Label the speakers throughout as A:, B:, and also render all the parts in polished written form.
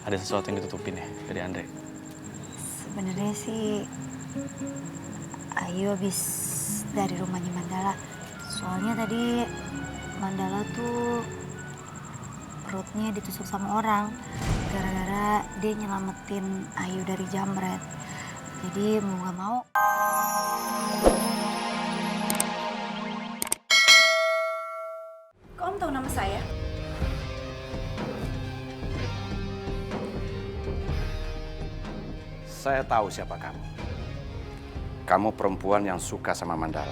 A: Ada sesuatu yang ditutupin ya dari Andre?
B: Sebenarnya sih Ayu habis dari rumahnya Mandala. Soalnya tadi Mandala tuh perutnya ditusuk sama orang gara-gara dia nyelamatin Ayu dari jambret. Jadi mau gak mau.
C: Kok Om tahu nama saya?
D: Saya tahu siapa kamu. Kamu perempuan yang suka sama Mandala.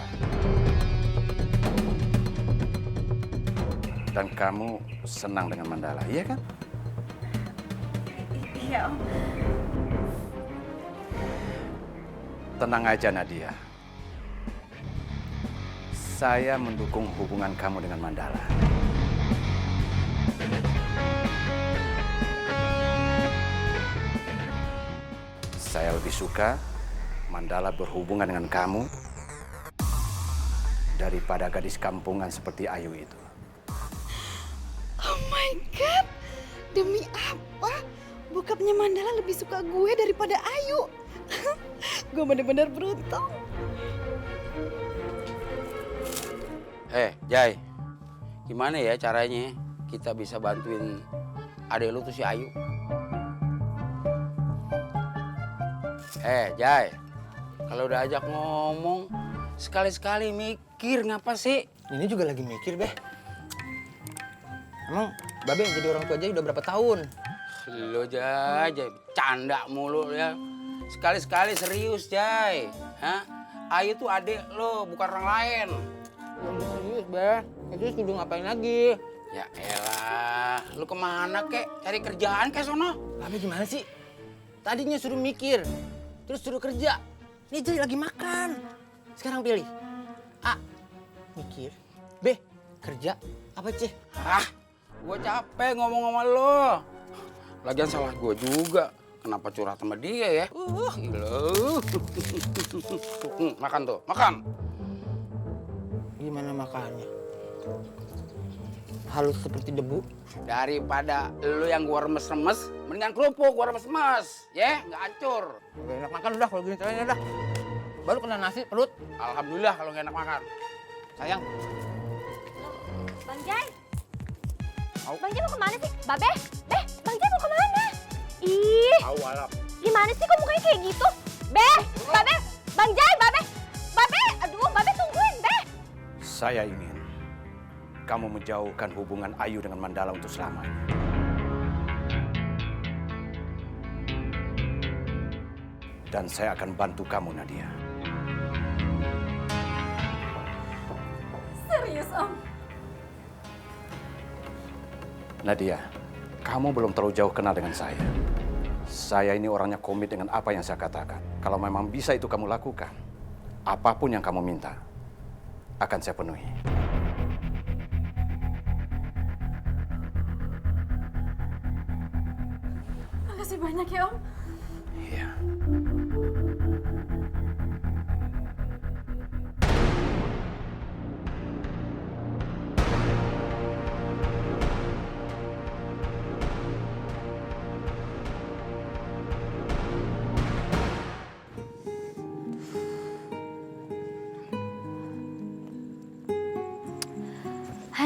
D: Dan kamu senang dengan Mandala, iya kan?
C: Iya Om.
D: Tenang aja Nadia. Saya mendukung hubungan kamu dengan Mandala. Saya lebih suka Mandala berhubungan dengan kamu daripada gadis kampungan seperti Ayu itu.
C: Oh my God, demi apa? Bokapnya Mandala lebih suka gue daripada Ayu. Gue bener-bener beruntung.
E: Jai, gimana ya caranya kita bisa bantuin adek lu tuh si Ayu? Jai, kalau udah ajak ngomong, sekali-sekali mikir ngapa sih?
F: Ini juga lagi mikir, Beh. Emang Babe yang jadi orang tua aja udah berapa tahun?
E: Lo Jai, canda mulu ya. Sekali-sekali serius, Jai. Hah? Ayu tuh adek lo, bukan orang lain.
F: Serius, Beh. Itu kudu ngapain lagi?
E: Ya elah, lu kemana kek? Cari kerjaan kek sono?
F: Babe gimana sih? Tadinya suruh mikir, terus suruh kerja. Ini jadi lagi makan. Sekarang pilih. A, mikir. B, kerja. Apa C?
E: Gue capek ngomong sama lo. Lagian salah gue juga. Kenapa curhat sama dia ya? Gila. Makan tuh, makan.
F: Gimana makannya? Halus seperti debu.
E: Daripada lu yang gua remes-remes, mendingan kerupuk gua remes-remes. Ya, nggak hancur.
F: Udah enak makan udah kalau gini caranya dah. Baru kena nasi perut.
E: Alhamdulillah kalau nggak enak makan.
F: Sayang.
G: Bang Jai. Bang Jai mau kemana sih? Babe? Bang Jai mau kemana? Ih,
E: Awalap.
G: gimana sih kok mukanya kayak gitu? Babe, Bang Jai, Babe, aduh, Babe tungguin,
D: Saya ingin kamu menjauhkan hubungan Ayu dengan Mandala untuk selamanya. Dan saya akan bantu kamu, Nadia.
C: Serius Om?
D: Nadia, kamu belum terlalu jauh kenal dengan saya. Saya ini orangnya komit dengan apa yang saya katakan. Kalau memang bisa itu kamu lakukan, apapun yang kamu minta, akan saya penuhi.
C: Makasih banyak ya Om.
D: Iya.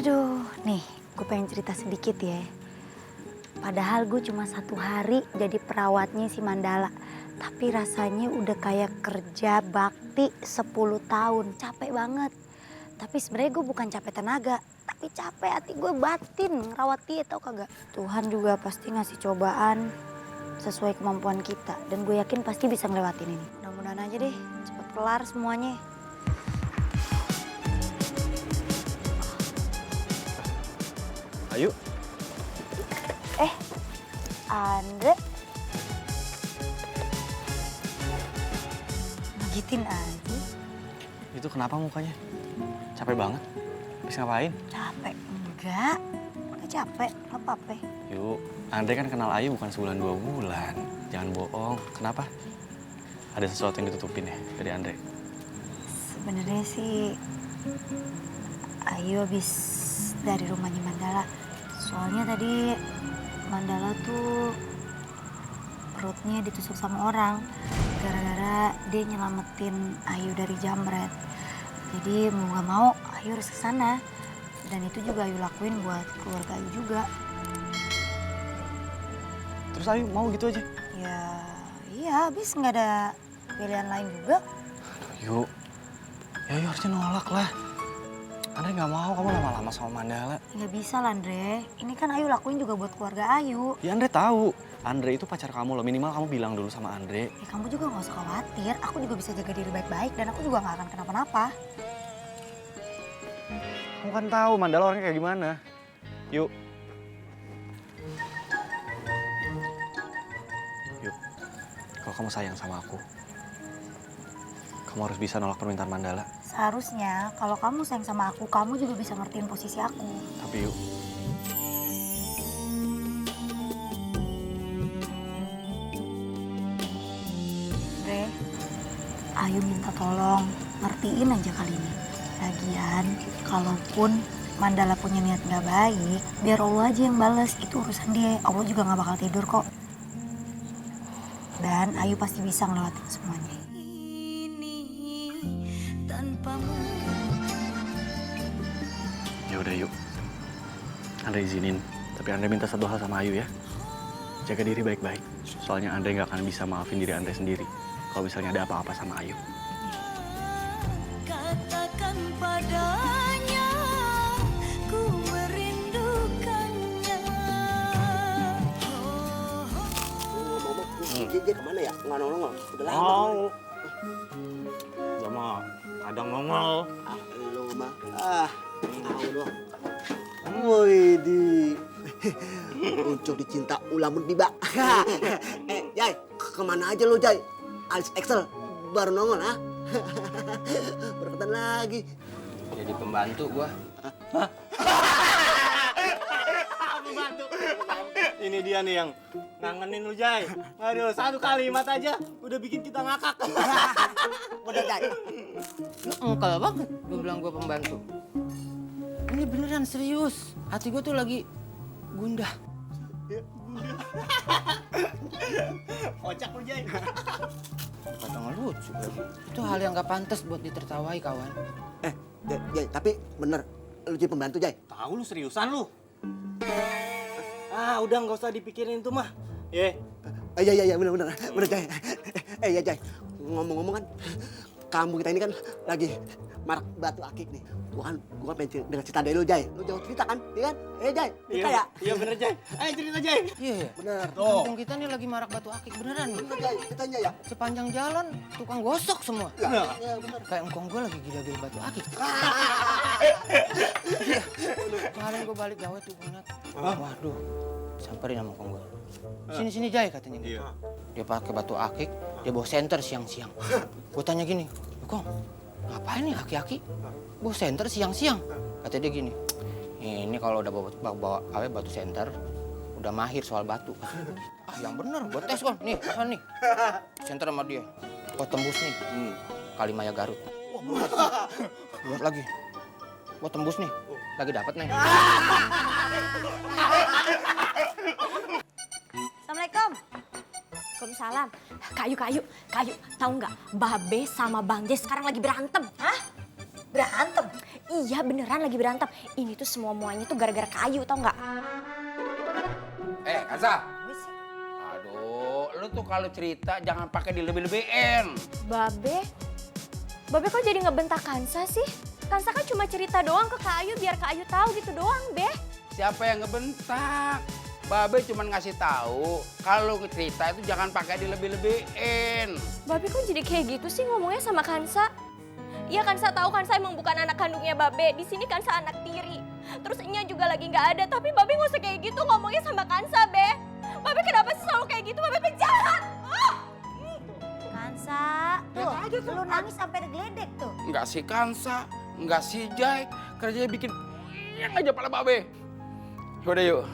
B: Aduh, nih gue pengen cerita sedikit ya. Padahal gue cuma 1 hari jadi perawatnya si Mandala. Tapi rasanya udah kayak kerja bakti 10 tahun. Capek banget. Tapi sebenarnya gue bukan capek tenaga. Tapi capek hati gue batin ngerawat dia, tau kagak? Tuhan juga pasti ngasih cobaan sesuai kemampuan kita. Dan gue yakin pasti bisa ngelewatin ini. Mudah-mudahan aja deh cepet kelar semuanya.
A: Ayu,
B: Andre. Magitin aja.
A: itu kenapa mukanya? Capek banget. Habis ngapain?
B: Capek? Enggak capek, nggak apa-apa.
A: Yuk, Andre kan kenal Ayu bukan sebulan 2 bulan. Jangan bohong. Kenapa? Ada sesuatu yang ditutupin ya dari Andre?
B: Sebenarnya sih Ayu habis dari rumahnya Mandala. Soalnya tadi Mandala tuh perutnya ditusuk sama orang. Gara-gara dia nyelamatin Ayu dari jambret. Jadi mau gak mau Ayu harus kesana. Dan itu juga Ayu lakuin buat keluarga Ayu juga.
A: Terus Ayu mau gitu aja?
B: Ya iya, habis nggak ada pilihan lain juga.
A: Yuk, ya Ayu harusnya nolak lah. Andre nggak mau kamu lama-lama sama Mandala.
B: Nggak bisa lah, Andre. Ini kan Ayu lakuin juga buat keluarga Ayu.
A: Ya Andre tahu, Andre itu pacar kamu loh. Minimal kamu bilang dulu sama Andre.
B: Ya kamu juga nggak usah khawatir. Aku juga bisa jaga diri baik-baik dan aku juga nggak akan kenapa-napa.
A: Kamu kan tahu Mandala orangnya kayak gimana. Yuk. Yuk, kalau kamu sayang sama aku, kamu harus bisa nolak permintaan Mandala.
B: Seharusnya kalau kamu sayang sama aku, kamu juga bisa ngertiin posisi aku.
A: Tapi yuk.
B: Andre, Ayu minta tolong, ngertiin aja kali ini. Lagian, kalaupun Mandala punya niat nggak baik, biar Allah aja yang bales. Itu urusan dia. Allah juga nggak bakal tidur kok. Dan Ayu pasti bisa ngelewatin semuanya.
A: Ya udah yuk. Andre izinin, tapi Andre minta satu hal sama Ayu ya. Jaga diri baik-baik. Soalnya Andre nggak akan bisa maafin diri Andre sendiri kalau misalnya ada apa-apa sama Ayu.
H: Katakan padanya, ku merindukannya.
F: Dia kemana ya? Nggak nongol. Udah lama.
I: Mau. Sama kadang nongol.
F: Ah, lu mah. Tahu dong. Woi di muncul dicinta ulamun tiba. Jai, kemana aja lo Jai? Alis Excel baru nongol ah. Berketan lagi.
E: Jadi pembantu gua.
I: Pembantu. Ini dia nih yang ngangenin lu, Jai. Aduh, satu kalimat aja udah bikin kita ngakak.
F: Bener Jai. Engkau banget lu bilang gua pembantu. Ini beneran serius. Hati gua tuh lagi gundah.
I: Kocak lu, Jai.
F: Kata ngelucu lagi. Itu hal yang gak pantas buat ditertawai kawan.
J: Jai, tapi bener lu jadi pembantu Jai?
I: Tahu lu seriusan lu. Ah, udah nggak usah dipikirin itu mah. Ye.
J: Iya bener Jai. Ya Jai, ngomong-ngomong kan, kampung kita ini kan lagi marak batu akik nih. Gua pengen dengar cerita dari lu Jai. Lu jauh cerita kan, iya kan? Jai, cerita ya?
I: Iya bener Jai. Ayo cerita Jai.
F: Iya.
J: Bener.
F: Kampung kita nih lagi marak batu akik beneran nih.
J: Bener Jai, ceritanya ya?
F: Sepanjang jalan tukang gosok semua.
J: Iya bener.
F: Kayak engkong gue lagi gila-gila batu akik. Kemarin gue balik gawe tuh ngeliat. Waduh, samperin sama engkong gue. Sini Jai katanya. Iya. Dia pakai batu akik, dia bawa senter siang-siang. Gue tanya gini, Kong, ngapain nih aki-aki bawa senter siang-siang? Kata dia gini, ini kalau udah bawa batu senter, udah mahir soal batu. Ah yang bener, gue tes Kong. Nih, apa nih? Senter sama dia. Gue tembus nih. Kalimaya Garut. Buat lagi. Gue tembus nih. Lagi dapet nih.
G: Assalamualaikum. Waalaikumsalam. Kayu. Tahu nggak? Babe sama Bang Jay sekarang lagi berantem.
B: Hah? Berantem?
G: Iya beneran lagi berantem. Ini tuh semuanya tuh gara-gara Kayu, tau nggak?
E: Kansa. Aduh, lu tuh kalau cerita jangan pakai dilebih-lebihin.
G: Babe kok jadi ngebentak Kansa sih? Kansa kan cuma cerita doang ke Kayu biar Kayu tahu gitu doang, Be.
E: Siapa yang ngebentak? Babe cuma ngasih tahu kalau cerita itu jangan pakai dilebih-lebihin.
G: Babe kok jadi kayak gitu sih ngomongnya sama Kansa? Iya Kansa tahu Kansa emang bukan anak kandungnya Babe. Di sini Kansa anak tiri. Terus Nya juga lagi nggak ada. Tapi Babe nggak usah kayak gitu ngomongnya sama Kansa, Be. Babe kenapa sih selalu kayak gitu? Babe penjahat.
B: Kansa, tuh lu nangis sampai geledek tuh.
E: Enggak si Kansa, enggak si Jai. Kerjanya bikin yang aja pala Babe. Yaudah yuk.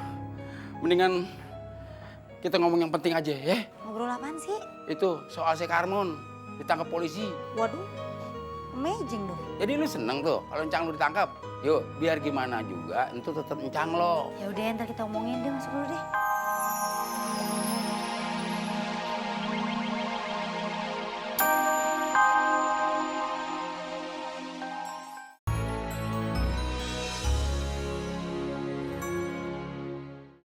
E: Mendingan kita ngomong yang penting aja ya.
B: Ngobrol apaan sih?
E: Itu soal si Karmon ditangkap polisi.
B: Waduh, amazing dong.
E: Jadi lu seneng tuh kalau encang lu ditangkap. Yuk, biar gimana juga itu tetap encang lo.
B: Ya udah ntar kita omongin deh, masuk dulu deh.